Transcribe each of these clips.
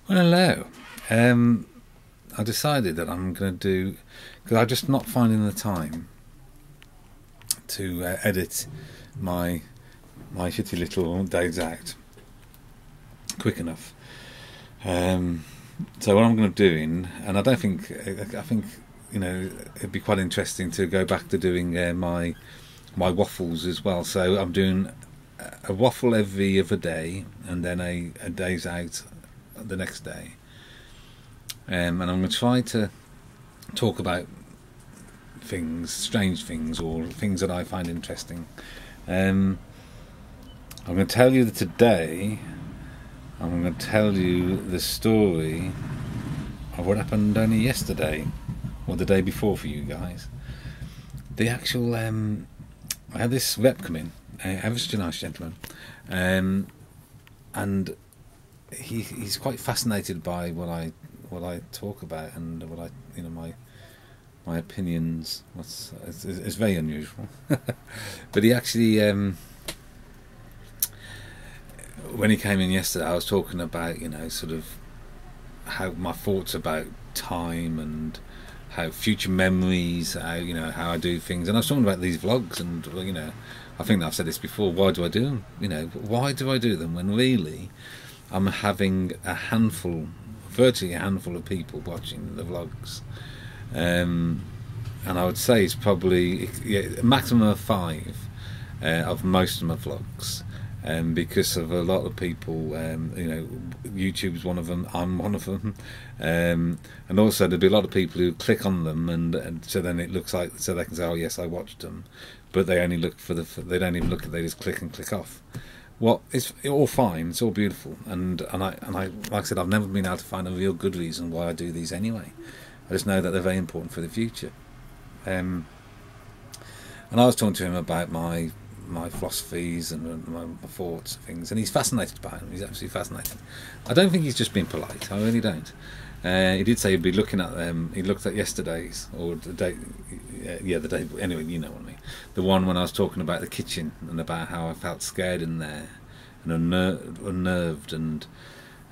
Well, hello. I decided that I'm going to do, because I'm just not finding the time to edit my shitty little days out quick enough. So what I'm going to do, and I think it'd be quite interesting to go back to doing my waffles as well. So I'm doing a waffle every other day, and then a days out the next day. And I'm going to try to talk about things, strange things, or things that I find interesting. I'm going to tell you that today I'm going to tell you the story of what happened only yesterday, or the day before for you guys. The actual, I had this rep come in, ever such a nice gentleman, and he's quite fascinated by what I talk about, and what I, my opinions. It's very unusual. But he actually, when he came in yesterday, I was talking about, sort of how my thoughts about time and how future memories, how I do things, and I was talking about these vlogs, and I think that I've said this before. Why do I do them? Why do I do them when really I'm having virtually a handful of people watching the vlogs, and I would say it's probably a maximum of 5 of most of my vlogs, because of a lot of people. YouTube's one of them, I'm one of them, and also there'll be a lot of people who click on them, and so then it looks like, so they can say, oh yes, I watched them, but they only look they don't even look at, they just click and click off. Well, it's all fine, it's all beautiful, and I like I said, I've never been able to find a real good reason why I do these anyway. I just know that they're very important for the future. And I was talking to him about my philosophies and my thoughts and things, and he's fascinated by them. He's absolutely fascinated. I don't think he's just been polite, I really don't. He did say he'd be looking at them. He looked at yesterday's, or the day, the day, anyway, you know what I mean. The one when I was talking about the kitchen, and about how I felt scared in there, and unnerved, and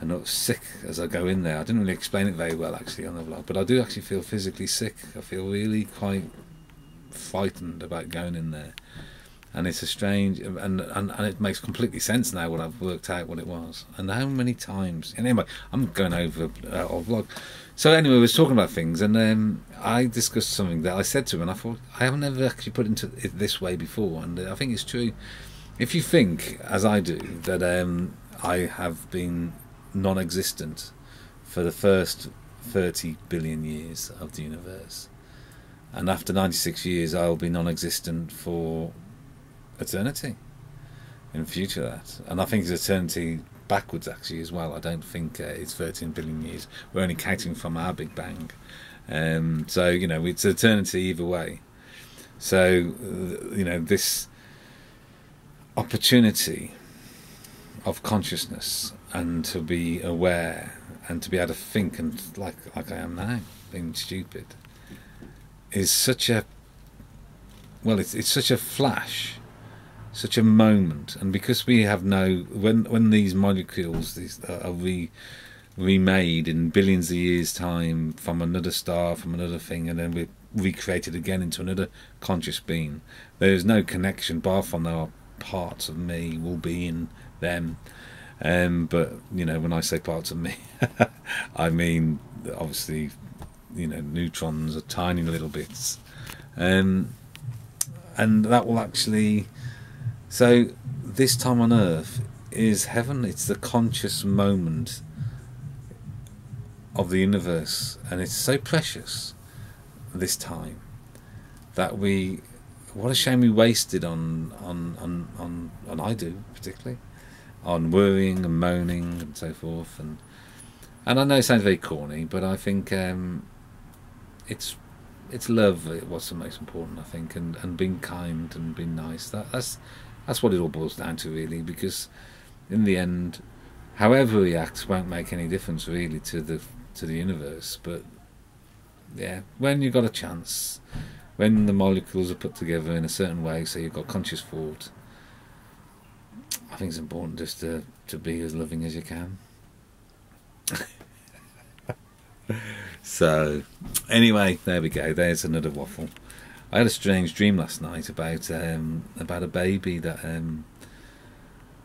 not sick as I go in there. I didn't really explain it very well actually on the vlog, but I do actually feel physically sick. I feel really quite frightened about going in there. And it's a strange, and it makes completely sense now when I've worked out what it was, and how many times. And anyway, I'm going over a vlog. So anyway, we was talking about things, and I discussed something that I said to him, and I thought, I haven't ever actually put into it this way before, and I think it's true. If you think, as I do, that I have been non-existent for the first 30 billion years of the universe, and after 96 years I'll be non-existent for eternity in future, that, and I think it's eternity backwards actually as well. I don't think it's 13 billion years. We're only counting from our Big Bang, so it's eternity either way. So this opportunity of consciousness, and to be aware, and to be able to think, and like I am now, being stupid, is such a, well, it's such a flash, such a moment. And because we have when these molecules are remade in billions of years time from another star, from another thing, and then we're recreated again into another conscious being, there is no connection bar from our parts of me will be in them. But when I say parts of me, I mean obviously neutrons are tiny little bits, and that will actually. So this time on Earth is heaven. It's the conscious moment of the universe, and it's so precious this time that what a shame we wasted on I do particularly, on worrying and moaning and so forth, and I know it sounds very corny, but I think it's love what's the most important, I think, and being kind and being nice. That's what it all boils down to, really, because in the end, however we act won't make any difference really to the universe. But yeah, when you've got a chance, when the molecules are put together in a certain way, so you've got conscious thought, I think it's important just to be as loving as you can. So, anyway, there we go. There's another waffle. I had a strange dream last night about a baby that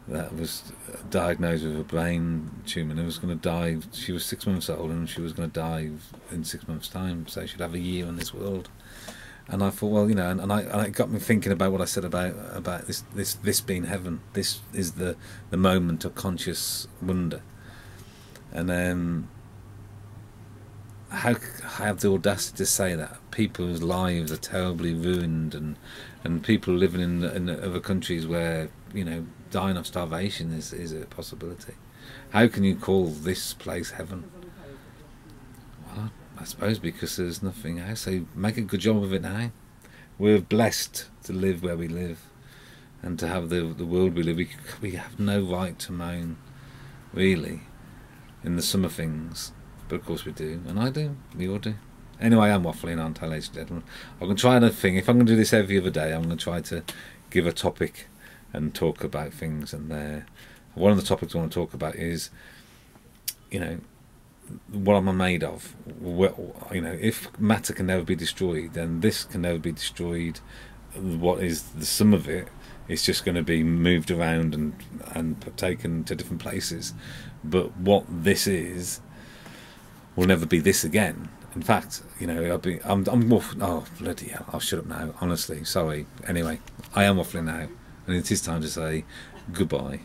was diagnosed with a brain tumour and was going to die. She was 6 months old and she was going to die in 6 months' time, so she'd have a year in this world. And I thought, well, you know, and it got me thinking about what I said about this being heaven. This is the moment of conscious wonder. And how I have the audacity to say that people whose lives are terribly ruined, and people living in other countries where, you know, dying of starvation is a possibility. How can you call this place heaven? Well, I suppose because there's nothing else. So make a good job of it now. We're blessed to live where we live, and to have the world we live. We have no right to moan, really, in the summer things. But of course we do, and I do. We all do. Anyway, I'm waffling, aren't I, ladies and gentlemen? I'm going to try another thing. If I'm going to do this every other day, I'm going to try to give a topic and talk about things. And one of the topics I want to talk about is, you know, what am I made of? You know, if matter can never be destroyed, then this can never be destroyed. What is the sum of it? It's just going to be moved around and taken to different places. But what this is will never be this again. In fact, you know, I'm oh bloody hell! I'll shut up now. Honestly, sorry. Anyway, I am waffling now, and it is time to say goodbye.